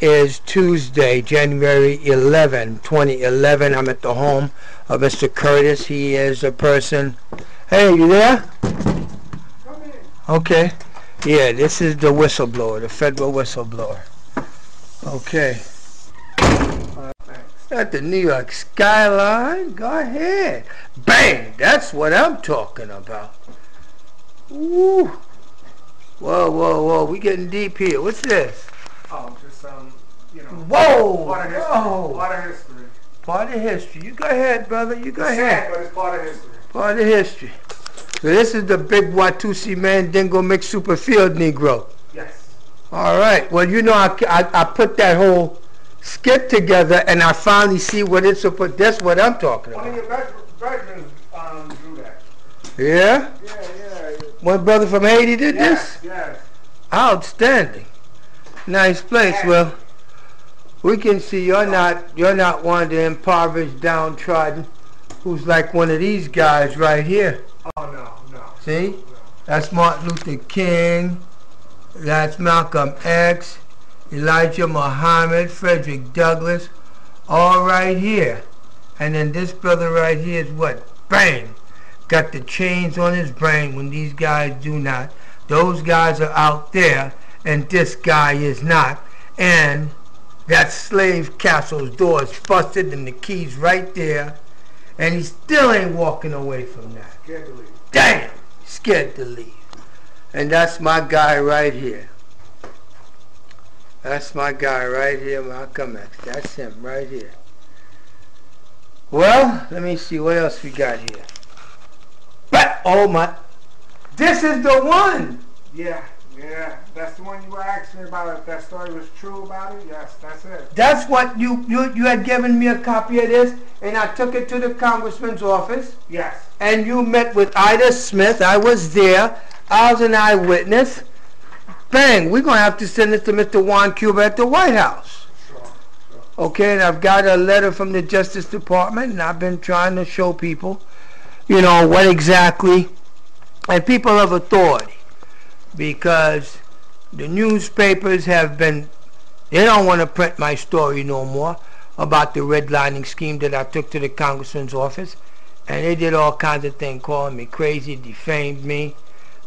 It is Tuesday, January 11, 2011. I'm at the home of Mr. Curtis. He is a person. Hey, you there? Come in. Okay. Yeah, this is the whistleblower, the federal whistleblower. Okay. At the New York skyline. Go ahead. Bang! That's what I'm talking about. Woo! Whoa, whoa, whoa. We getting deep here. What's this? Oh, just you know. Whoa! Part of history. Whoa. Part of history. Part of history. You go ahead, brother. You go ahead. Sad, but it's part of history. Part of history. So this is the big Watusi Mandingo mixed super field Negro. Yes. All right. Well, you know, I put that whole skit together, and I finally see what it's supposed. That's what I'm talking about. One of your veterans drew that. Yeah. Yeah. One brother from Haiti did this. Yes. Outstanding. Nice place. Yes. Well, we can see you're not one of the impoverished, downtrodden, who's like one of these guys right here. Oh no. See? No. That's Martin Luther King. That's Malcolm X. Elijah Muhammad, Frederick Douglass, all right here. And then this brother right here is what? Bang! Got the chains on his brain when these guys do not. Those guys are out there, and this guy is not. And that slave castle's door is busted and the key's right there. And he still ain't walking away from that. Scared to leave. Damn! Scared to leave. And that's my guy right here. That's my guy right here, Malcolm X. That's him right here. Well, let me see what else we got here. But, oh my, this is the one. Yeah. That's the one you were asking me about. If that story was true about it, yes, that's it. That's what you had given me a copy of this, and I took it to the congressman's office. Yes. And you met with Ida Smith. I was there. I was an eyewitness. Bang, we're going to have to send this to Mr. Juan Cuba at the White House. Sure. Okay, and I've got a letter from the Justice Department, and I've been trying to show people, you know, what exactly, and people of authority, because the newspapers have been, they don't want to print my story no more about the redlining scheme that I took to the congressman's office, and they did all kinds of things, calling me crazy, defamed me.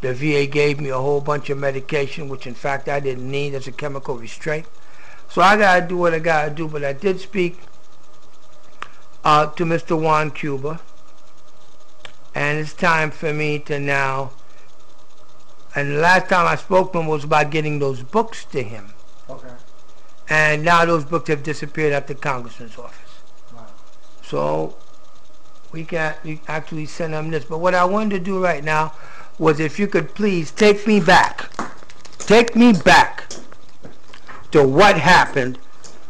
The VA gave me a whole bunch of medication, which in fact I didn't need as a chemical restraint. So I got to do what I got to do. But I did speak to Mr. Juan Cuba. And it's time for me to now, and the last time I spoke to him was about getting those books to him. Okay. And now those books have disappeared at the congressman's office. Wow. So we actually send him this. But what I wanted to do right now was if you could please take me back to what happened,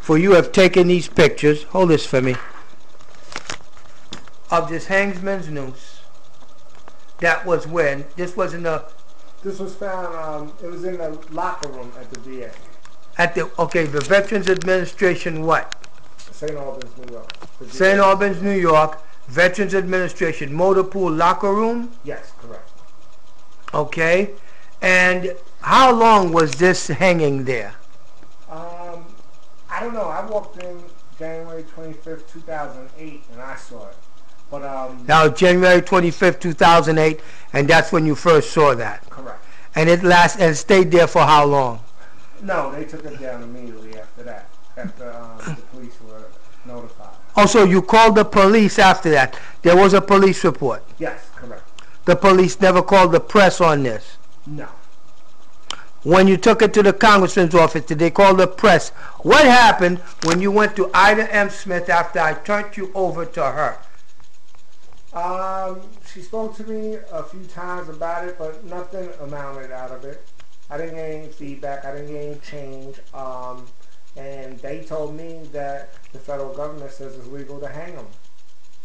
for you have taken these pictures, hold this for me, of this hangsman's noose. That was when, this was in the... This was found, it was in the locker room at the VA. At the, okay, the Veterans Administration what? St. Albans, New York. St. Albans, New York, Veterans Administration motor pool locker room? Yes, correct. Okay, and how long was this hanging there? I don't know. I walked in January 25th, 2008, and I saw it. But Now, January 25th, 2008, and that's when you first saw that. Correct. And it stayed there for how long? No, they took it down immediately after that. After the police were notified. Oh, so you called the police after that? There was a police report? Yes, correct. The police never called the press on this? No. When you took it to the congressman's office, did they call the press? What happened when you went to Ida M. Smith after I turned you over to her? She spoke to me a few times about it, but nothing amounted out of it. I didn't get any feedback. I didn't get any change. And they told me that the federal government says it's legal to hang them.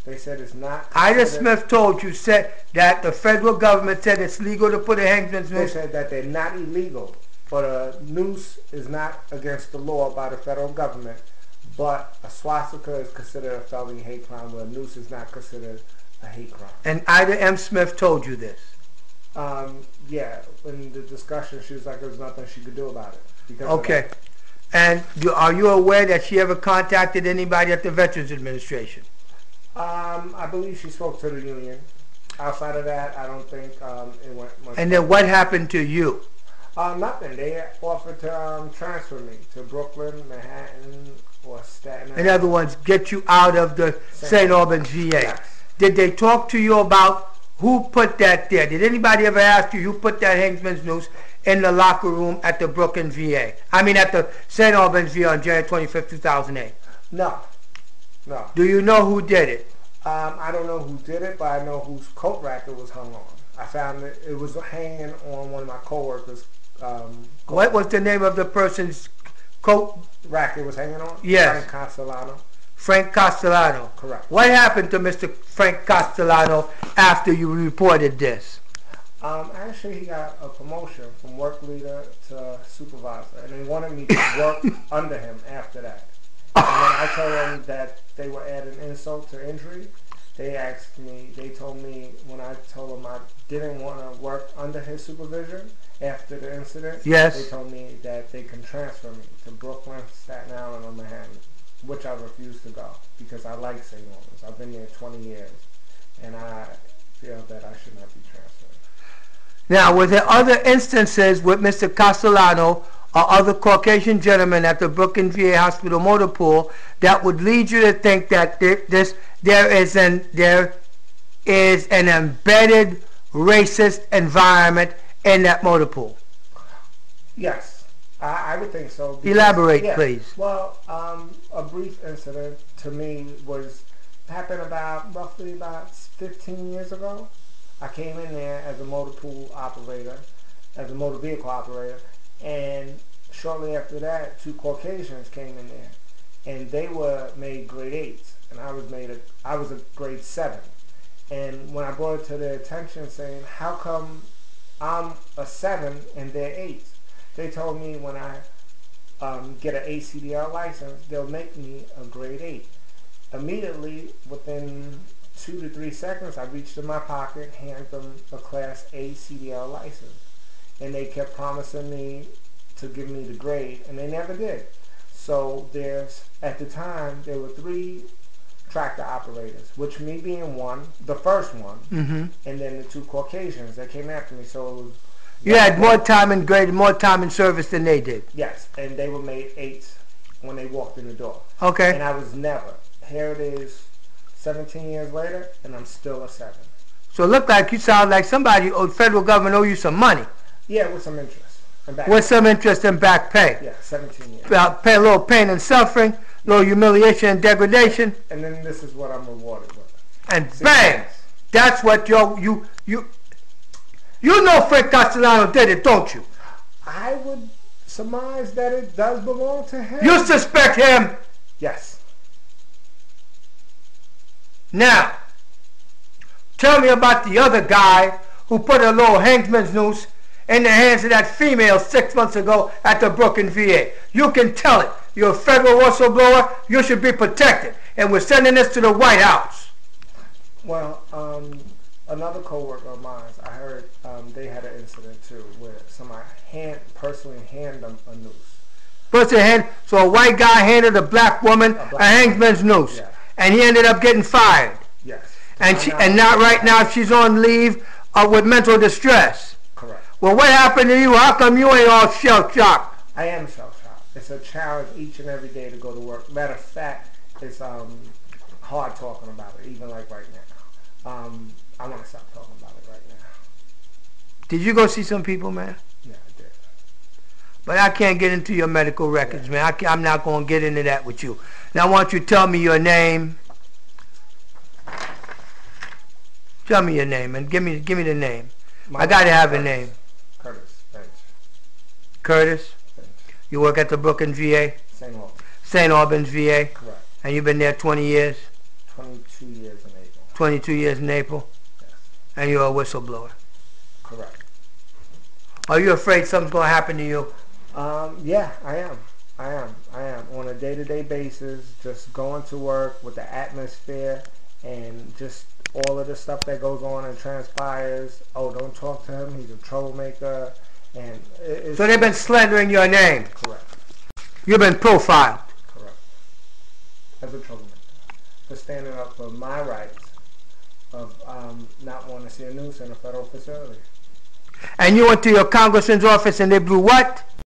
They said it's not. Ida Smith told you, said that the federal government said it's legal to put a hangsman's They noose? said that they're not illegal, but a noose is not against the law by the federal government. But a swastika is considered a felony hate crime, where a noose is not considered a hate crime. And Ida M. Smith told you this? Yeah, in the discussion, she was like there was nothing she could do about it. Okay. And are you aware that she ever contacted anybody at the Veterans Administration? I believe she spoke to the union. Outside of that, I don't think it went much. And then what happened to you? Nothing. They offered to transfer me to Brooklyn, Manhattan, or Staten Island. In other words, get you out of the St. Albans VA. Yes. Did they talk to you about who put that there? Did anybody ever ask you who put that Hangsman's noose in the locker room at the Brooklyn VA? I mean at the St. Albans VA on January 25th, 2008? No. No. Do you know who did it? I don't know who did it, but I know whose coat rack it was hung on. I found it was hanging on one of my coworkers' What was the name of the person's coat rack it was hanging on? Yes. Frank Castellano. Frank Castellano. Correct. What happened to Mr. Frank Castellano after you reported this? Actually, he got a promotion from work leader to supervisor, and they wanted me to work under him after that. And when I told them that they were adding insult to injury, they told me when I told them I didn't want to work under his supervision after the incident, yes, they told me that they can transfer me to Brooklyn, Staten Island, or Manhattan, which I refused to go because I like St. Albans. I've been there 20 years, and I feel that I should not be transferred. Now, were there other instances with Mr. Castellano or other Caucasian gentlemen at the Brooklyn VA Hospital motor pool that would lead you to think that there is an embedded racist environment in that motor pool? Yes, I would think so. Because, elaborate, please. Well, a brief incident to me happened roughly about 15 years ago. I came in there as a motor pool operator, as a motor vehicle operator, and shortly after that, 2 Caucasians came in there, and they were made grade 8s, and I was a grade 7. And when I brought it to their attention, saying, "How come I'm a 7 and they're 8s?" They told me when I get an ACDL license, they'll make me a grade 8. Immediately, within 2 to 3 seconds, I reached in my pocket, handed them a Class A CDL license. And they kept promising me to give me the grade, and they never did. So at the time, there were 3 tractor operators, which me being one, the first one, and then the 2 Caucasians that came after me. So it was... You had more time in grade, more time in service than they did. Yes, and they were made 8s when they walked in the door. Okay. And I was never. Here it is, 17 years later, and I'm still a 7. So it looked like you sound like somebody, the federal government owe you some money. Yeah, with some interest. With some interest in back pay. Yeah, 17 years. Pay a little pain and suffering, a little humiliation and degradation. And then this is what I'm rewarded with. And bang! That's what you know Frank Castellano did it, don't you? I would surmise that it does belong to him. You suspect him? Yes. Now, tell me about the other guy who put a little Hangsman's noose in the hands of that female 6 months ago at the Brooklyn VA. You can tell it. You're a federal whistleblower. You should be protected. And we're sending this to the White House. Well, another coworker of mine, I heard they had an incident too where somebody personally handed them a noose. So a white guy handed a black woman a Hangsman's noose. Yeah. And he ended up getting fired. Yes. And not right now she's on leave with mental distress. Correct. Well, what happened to you? How come you ain't all shell-shocked? I am shell-shocked. It's a challenge each and every day to go to work. Matter of fact, it's hard talking about it, even like right now. I want to stop talking about it right now. Did you go see some people, man? Yeah, I did. But I can't get into your medical records, man. I'm not going to get into that with you. Now, I want you to tell me your name. Tell me your name, and give me the name. I got to have a name. Curtis Bench. Curtis? Bench. You work at the Brooklyn VA? St. Albans. St. Albans VA? Correct. And you've been there 20 years? 22 years in April. 22 years in April? Yes. And you're a whistleblower? Correct. Are you afraid something's going to happen to you? Yeah, I am. On a day-to-day basis, just going to work with the atmosphere and just all of the stuff that goes on and transpires. Oh, don't talk to him. He's a troublemaker. And so they've been slandering your name? Correct. You've been profiled. Correct. As a troublemaker. For standing up for my rights of not wanting to see a noose in a federal facility. And you went to your congressman's office and they blew what?